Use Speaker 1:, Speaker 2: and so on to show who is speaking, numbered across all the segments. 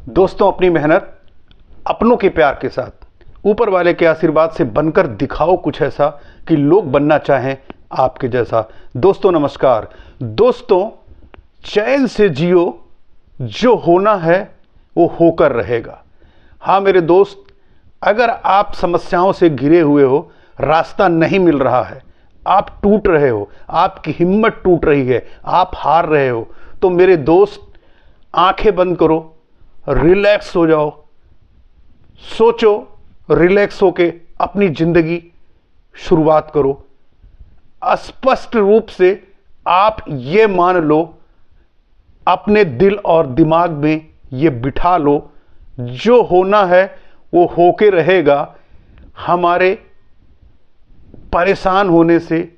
Speaker 1: दोस्तों, अपनी मेहनत अपनों के प्यार के साथ ऊपर वाले के आशीर्वाद से बनकर दिखाओ कुछ ऐसा कि लोग बनना चाहें आपके जैसा। दोस्तों नमस्कार। दोस्तों, चैन से जियो, जो होना है वो होकर रहेगा। हाँ मेरे दोस्त, अगर आप समस्याओं से घिरे हुए हो, रास्ता नहीं मिल रहा है, आप टूट रहे हो, आपकी हिम्मत टूट रही है, आप हार रहे हो, तो मेरे दोस्त आंखें बंद करो, रिलैक्स हो जाओ, सोचो, रिलैक्स होके अपनी जिंदगी शुरुआत करो। स्पष्ट रूप से आप ये मान लो, अपने दिल और दिमाग में ये बिठा लो, जो होना है वो होके रहेगा। हमारे परेशान होने से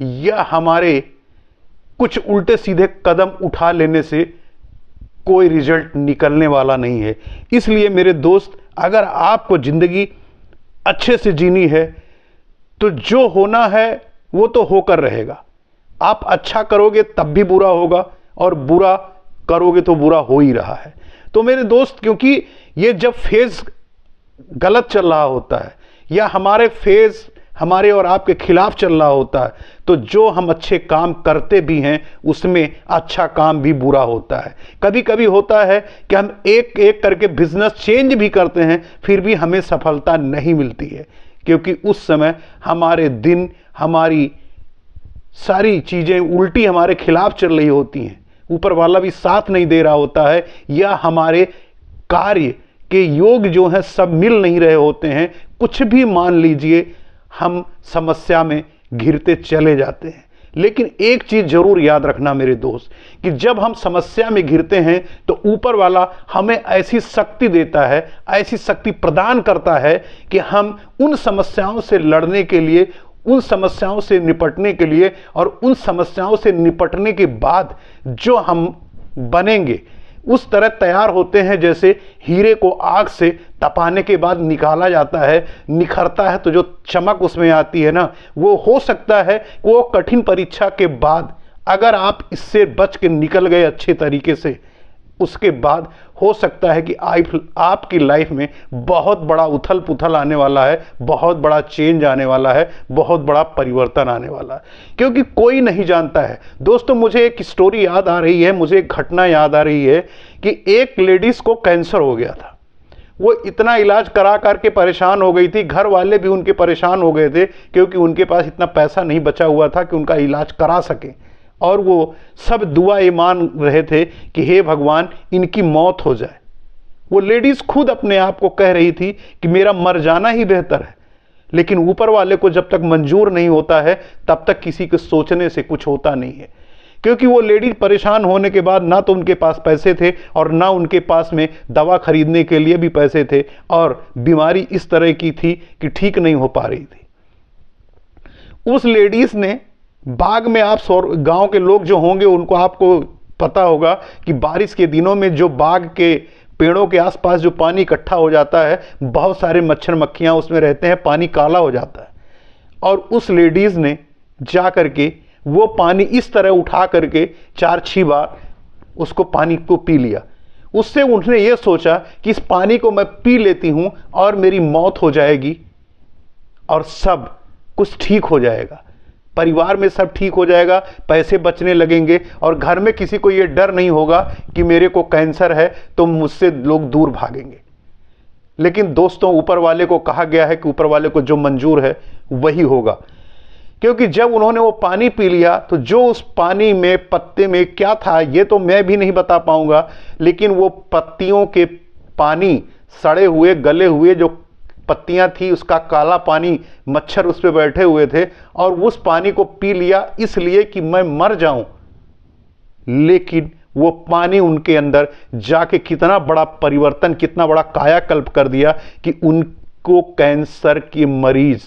Speaker 1: या हमारे कुछ उल्टे सीधे कदम उठा लेने से कोई रिजल्ट निकलने वाला नहीं है। इसलिए मेरे दोस्त, अगर आपको जिंदगी अच्छे से जीनी है तो जो होना है वो तो होकर रहेगा। आप अच्छा करोगे तब भी बुरा होगा, और बुरा करोगे तो बुरा हो ही रहा है। तो मेरे दोस्त, क्योंकि ये जब फेज गलत चल रहा होता है या हमारे फेज हमारे और आपके खिलाफ चल रहा होता है, तो जो हम अच्छे काम करते भी हैं उसमें अच्छा काम भी बुरा होता है। कभी कभी होता है कि हम एक एक करके बिजनेस चेंज भी करते हैं, फिर भी हमें सफलता नहीं मिलती है, क्योंकि उस समय हमारे दिन, हमारी सारी चीज़ें उल्टी हमारे खिलाफ चल रही होती हैं, ऊपर वाला भी साथ नहीं दे रहा होता है, या हमारे कार्य के योग जो हैं सब मिल नहीं रहे होते हैं। कुछ भी मान लीजिए, हम समस्या में घिरते चले जाते हैं। लेकिन एक चीज़ जरूर याद रखना मेरे दोस्त, कि जब हम समस्या में घिरते हैं तो ऊपर वाला हमें ऐसी शक्ति देता है, ऐसी शक्ति प्रदान करता है कि हम उन समस्याओं से लड़ने के लिए, उन समस्याओं से निपटने के लिए, और उन समस्याओं से निपटने के बाद जो हम बनेंगे उस तरह तैयार होते हैं जैसे हीरे को आग से तपाने के बाद निकाला जाता है, निखरता है तो जो चमक उसमें आती है ना, वो हो सकता है वो कठिन परीक्षा के बाद अगर आप इससे बच के निकल गए अच्छे तरीके से, उसके बाद हो सकता है कि आपकी लाइफ में बहुत बड़ा उथल पुथल आने वाला है, बहुत बड़ा चेंज आने वाला है, बहुत बड़ा परिवर्तन आने वाला है। क्योंकि कोई नहीं जानता है। दोस्तों, मुझे एक स्टोरी याद आ रही है, मुझे एक घटना याद आ रही है कि एक लेडीज़ को कैंसर हो गया था। वो इतना इलाज करा करके परेशान हो गई थी, घर वाले भी उनके परेशान हो गए थे, क्योंकि उनके पास इतना पैसा नहीं बचा हुआ था कि उनका इलाज करा सकें। और वो सब दुआ ये मान रहे थे कि हे भगवान, इनकी मौत हो जाए। वो लेडीज़ खुद अपने आप को कह रही थी कि मेरा मर जाना ही बेहतर है। लेकिन ऊपर वाले को जब तक मंजूर नहीं होता है तब तक किसी के सोचने से कुछ होता नहीं है। क्योंकि वो लेडीज परेशान होने के बाद ना तो उनके पास पैसे थे और ना उनके पास में दवा खरीदने के लिए भी पैसे थे, और बीमारी इस तरह की थी कि ठीक नहीं हो पा रही थी। उस लेडीज ने बाग में, आप गांव के लोग जो होंगे उनको आपको पता होगा कि बारिश के दिनों में जो बाग के पेड़ों के आसपास जो पानी इकट्ठा हो जाता है, बहुत सारे मच्छर मक्खियां उसमें रहते हैं, पानी काला हो जाता है। और उस लेडीज ने जा करके वो पानी इस तरह उठा करके 4-6 बार उसको पानी को पी लिया। उससे उन्होंने ये सोचा कि इस पानी को मैं पी लेती हूं और मेरी मौत हो जाएगी और सब कुछ ठीक हो जाएगा, परिवार में सब ठीक हो जाएगा, पैसे बचने लगेंगे और घर में किसी को ये डर नहीं होगा कि मेरे को कैंसर है तो मुझसे लोग दूर भागेंगे। लेकिन दोस्तों, ऊपर वाले को कहा गया है कि ऊपर वाले को जो मंजूर है वही होगा। क्योंकि जब उन्होंने वो पानी पी लिया तो जो उस पानी में, पत्ते में क्या था ये तो मैं भी नहीं बता पाऊंगा, लेकिन वो पत्तियों के पानी, सड़े हुए गले हुए जो पत्तियां थी, उसका काला पानी, मच्छर उस पर बैठे हुए थे, और उस पानी को पी लिया इसलिए कि मैं मर जाऊं। लेकिन वो पानी उनके अंदर जाके कितना बड़ा परिवर्तन, कितना बड़ा कायाकल्प कर दिया कि उनको कैंसर के मरीज,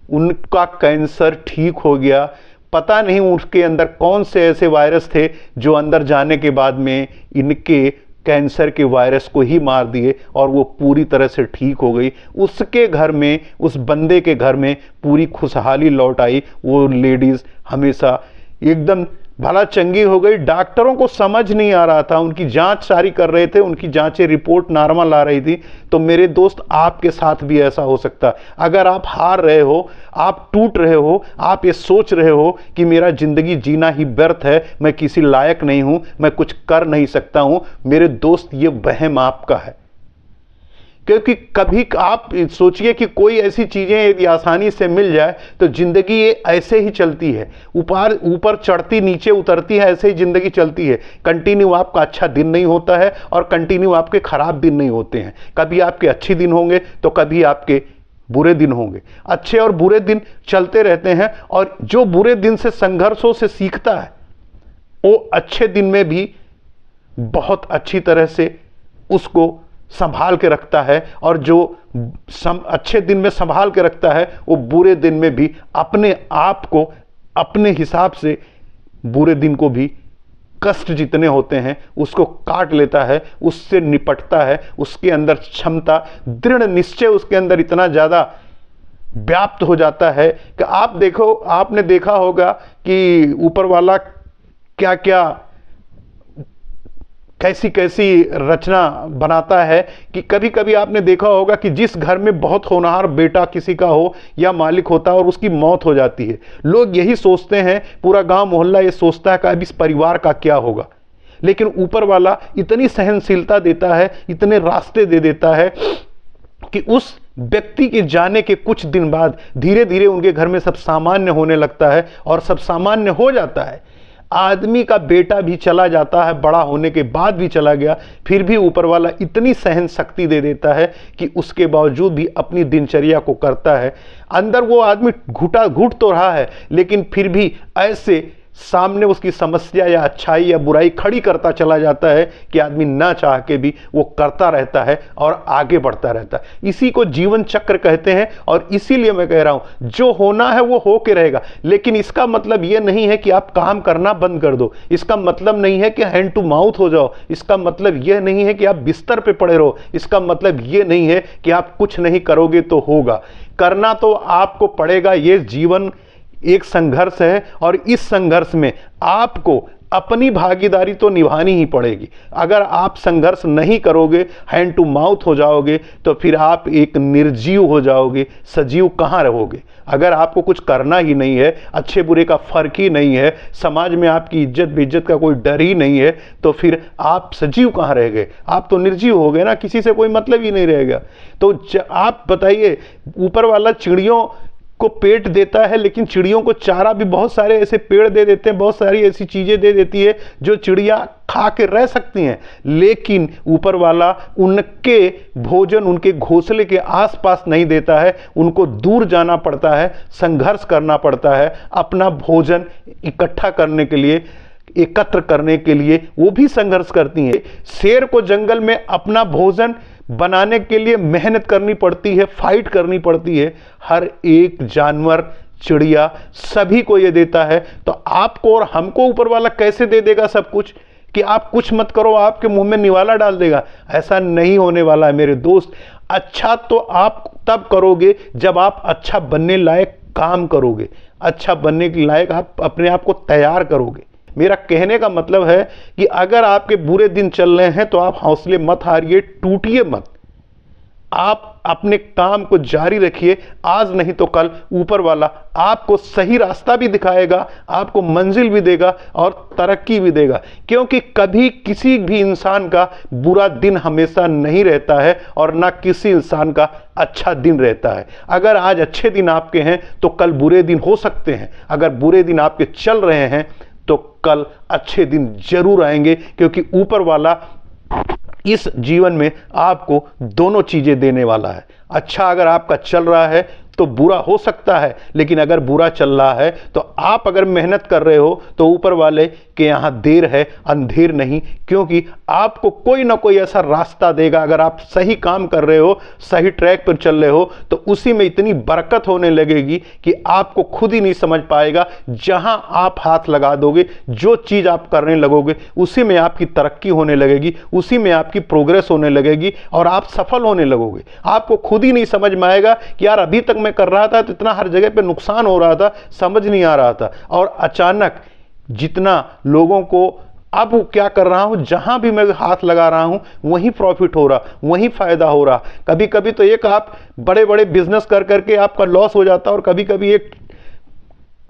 Speaker 1: उनका कैंसर ठीक हो गया। पता नहीं उसके अंदर कौन से ऐसे वायरस थे जो अंदर जाने के बाद में इनके कैंसर के वायरस को ही मार दिए, और वो पूरी तरह से ठीक हो गई। उसके घर में, उस बंदे के घर में पूरी खुशहाली लौट आई। वो लेडीज़ हमेशा एकदम भला चंगी हो गई। डॉक्टरों को समझ नहीं आ रहा था, उनकी जांच सारी कर रहे थे, उनकी जांचें रिपोर्ट नॉर्मल आ रही थी। तो मेरे दोस्त, आपके साथ भी ऐसा हो सकता है। अगर आप हार रहे हो, आप टूट रहे हो, आप ये सोच रहे हो कि मेरा जिंदगी जीना ही व्यर्थ है, मैं किसी लायक नहीं हूं, मैं कुछ कर नहीं सकता हूं, मेरे दोस्त ये वहम आपका है। क्योंकि कभी आप सोचिए कि कोई ऐसी चीजें यदि आसानी से मिल जाए तो जिंदगी ये ऐसे ही चलती है, ऊपर ऊपर चढ़ती नीचे उतरती है, ऐसे ही जिंदगी चलती है। कंटिन्यू आपका अच्छा दिन नहीं होता है और कंटिन्यू आपके खराब दिन नहीं होते हैं। कभी आपके अच्छे दिन होंगे तो कभी आपके बुरे दिन होंगे। अच्छे और बुरे दिन चलते रहते हैं, और जो बुरे दिन से संघर्षों से सीखता है वो अच्छे दिन में भी बहुत अच्छी तरह से उसको संभाल के रखता है, और जो अच्छे दिन में संभाल के रखता है वो बुरे दिन में भी अपने आप को अपने हिसाब से बुरे दिन को भी कष्ट जितने होते हैं उसको काट लेता है, उससे निपटता है। उसके अंदर क्षमता, दृढ़ निश्चय उसके अंदर इतना ज़्यादा व्याप्त हो जाता है कि आप देखो, आपने देखा होगा कि ऊपर वाला क्या क्या कैसी कैसी रचना बनाता है, कि कभी कभी आपने देखा होगा कि जिस घर में बहुत होनहार बेटा किसी का हो या मालिक होता है और उसकी मौत हो जाती है, लोग यही सोचते हैं, पूरा गांव मोहल्ला ये सोचता है कि अब इस परिवार का क्या होगा। लेकिन ऊपर वाला इतनी सहनशीलता देता है, इतने रास्ते दे देता है कि उस व्यक्ति के जाने के कुछ दिन बाद धीरे धीरे उनके घर में सब सामान्य होने लगता है, और सब सामान्य हो जाता है। आदमी का बेटा भी चला जाता है, बड़ा होने के बाद भी चला गया, फिर भी ऊपर वाला इतनी सहन शक्ति दे देता है कि उसके बावजूद भी अपनी दिनचर्या को करता है। अंदर वो आदमी घुट तो रहा है, लेकिन फिर भी ऐसे सामने उसकी समस्या या अच्छाई या बुराई खड़ी करता चला जाता है कि आदमी ना चाह के भी वो करता रहता है और आगे बढ़ता रहता है। इसी को जीवन चक्र कहते हैं, और इसीलिए मैं कह रहा हूं जो होना है वो हो के रहेगा। लेकिन इसका मतलब ये नहीं है कि आप काम करना बंद कर दो, इसका मतलब नहीं है कि हैंड टू माउथ हो जाओ, इसका मतलब यह नहीं है कि आप बिस्तर पे पड़े रहो, इसका मतलब ये नहीं है कि आप कुछ नहीं करोगे तो होगा। करना तो आपको पड़ेगा। ये जीवन एक संघर्ष है, और इस संघर्ष में आपको अपनी भागीदारी तो निभानी ही पड़ेगी। अगर आप संघर्ष नहीं करोगे, हैंड टू माउथ हो जाओगे, तो फिर आप एक निर्जीव हो जाओगे, सजीव कहाँ रहोगे। अगर आपको कुछ करना ही नहीं है, अच्छे बुरे का फर्क ही नहीं है, समाज में आपकी इज्जत बेइज्जत का कोई डर ही नहीं है, तो फिर आप सजीव कहाँ रह गए, आप तो निर्जीव हो गए ना, किसी से कोई मतलब ही नहीं रहेगा। तो आप बताइए, ऊपर वाला चिड़ियों को पेट देता है, लेकिन चिड़ियों को चारा भी बहुत सारे ऐसे पेड़ दे देते हैं, बहुत सारी ऐसी चीजें दे देती है जो चिड़िया खा के रह सकती हैं। लेकिन ऊपर वाला उनके भोजन उनके घोंसले के आसपास नहीं देता है, उनको दूर जाना पड़ता है, संघर्ष करना पड़ता है अपना भोजन इकट्ठा करने के लिए, एकत्र करने के लिए वो भी संघर्ष करती हैं। शेर को जंगल में अपना भोजन बनाने के लिए मेहनत करनी पड़ती है, फाइट करनी पड़ती है। हर एक जानवर, चिड़िया, सभी को ये देता है। तो आपको और हमको ऊपर वाला कैसे दे देगा सब कुछ कि आप कुछ मत करो, आपके मुंह में निवाला डाल देगा? ऐसा नहीं होने वाला है मेरे दोस्त। अच्छा तो आप तब करोगे जब आप अच्छा बनने लायक काम करोगे, अच्छा बनने के लायक आप अपने आप को तैयार करोगे। मेरा कहने का मतलब है कि अगर आपके बुरे दिन चल रहे हैं तो आप हौसले मत हारिए, टूटिए मत, आप अपने काम को जारी रखिए। आज नहीं तो कल ऊपर वाला आपको सही रास्ता भी दिखाएगा, आपको मंजिल भी देगा और तरक्की भी देगा। क्योंकि कभी किसी भी इंसान का बुरा दिन हमेशा नहीं रहता है, और ना किसी इंसान का अच्छा दिन रहता है। अगर आज अच्छे दिन आपके हैं तो कल बुरे दिन हो सकते हैं, अगर बुरे दिन आपके चल रहे हैं तो कल अच्छे दिन जरूर आएंगे। क्योंकि ऊपर वाला इस जीवन में आपको दोनों चीजें देने वाला है। अच्छा अगर आपका चल रहा है तो बुरा हो सकता है, लेकिन अगर बुरा चल रहा है तो आप अगर मेहनत कर रहे हो तो ऊपर वाले के यहाँ देर है अंधेर नहीं, क्योंकि आपको कोई ना कोई ऐसा रास्ता देगा। अगर आप सही काम कर रहे हो, सही ट्रैक पर चल रहे हो, तो उसी में इतनी बरकत होने लगेगी कि आपको खुद ही नहीं समझ पाएगा। जहां आप हाथ लगा दोगे, जो चीज आप करने लगोगे, उसी में आपकी तरक्की होने लगेगी, उसी में आपकी प्रोग्रेस होने लगेगी और आप सफल होने लगोगे। आपको खुद ही नहीं समझ में आएगा कि यार अभी तक मैं कर रहा था तो इतना हर जगह पे नुकसान हो रहा था, समझ नहीं आ रहा था, और अचानक जितना लोगों को अब क्या कर रहा हूं, जहां भी मैं हाथ लगा रहा हूं वहीं प्रॉफिट हो रहा, वहीं फायदा हो रहा। कभी कभी तो एक आप बड़े बड़े बिजनेस कर करके आपका लॉस हो जाता है, और कभी कभी एक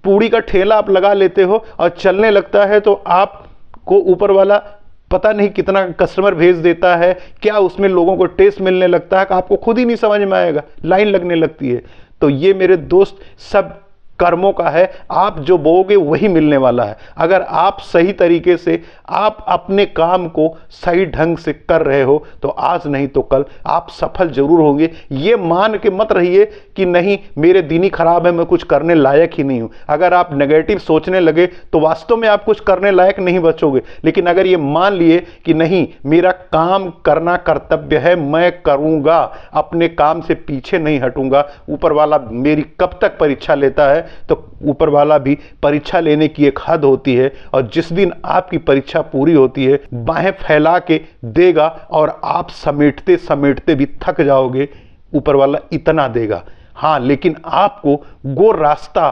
Speaker 1: पूड़ी का ठेला आप लगा लेते हो और चलने लगता है, तो आपको ऊपर वाला पता नहीं कितना कस्टमर भेज देता है, क्या उसमें लोगों को टेस्ट मिलने लगता है कि आपको खुद ही नहीं समझ में आएगा, लाइन लगने लगती है। तो ये मेरे दोस्त सब कर्मों का है, आप जो बोओगे वही मिलने वाला है। अगर आप सही तरीके से आप अपने काम को सही ढंग से कर रहे हो तो आज नहीं तो कल आप सफल जरूर होंगे। ये मान के मत रहिए कि नहीं मेरे दिन ही खराब है, मैं कुछ करने लायक ही नहीं हूं। अगर आप नेगेटिव सोचने लगे तो वास्तव में आप कुछ करने लायक नहीं बचोगे। लेकिन अगर ये मान लिए कि नहीं मेरा काम करना कर्तव्य है, मैं करूंगा, अपने काम से पीछे नहीं हटूंगा, ऊपर वाला मेरी कब तक परीक्षा लेता है, तो ऊपर वाला भी परीक्षा लेने की एक हद होती है, और जिस दिन आपकी परीक्षा पूरी होती है बाहें फैला के देगा और आप समेटते समेटते भी थक जाओगे, ऊपर वाला इतना देगा। हाँ, लेकिन आपको वो रास्ता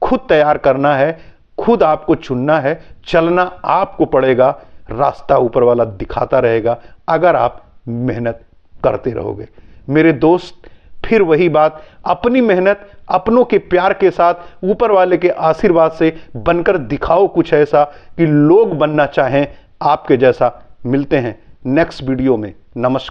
Speaker 1: खुद तैयार करना है, खुद आपको चुनना है, चलना आपको पड़ेगा, रास्ता ऊपर वाला दिखाता रहेगा अगर आप मेहनत करते रहोगे। मेरे दोस्त, फिर वही बात, अपनी मेहनत अपनों के प्यार के साथ ऊपर वाले के आशीर्वाद से बनकर दिखाओ कुछ ऐसा कि लोग बनना चाहें आपके जैसा। मिलते हैं नेक्स्ट वीडियो में। नमस्कार।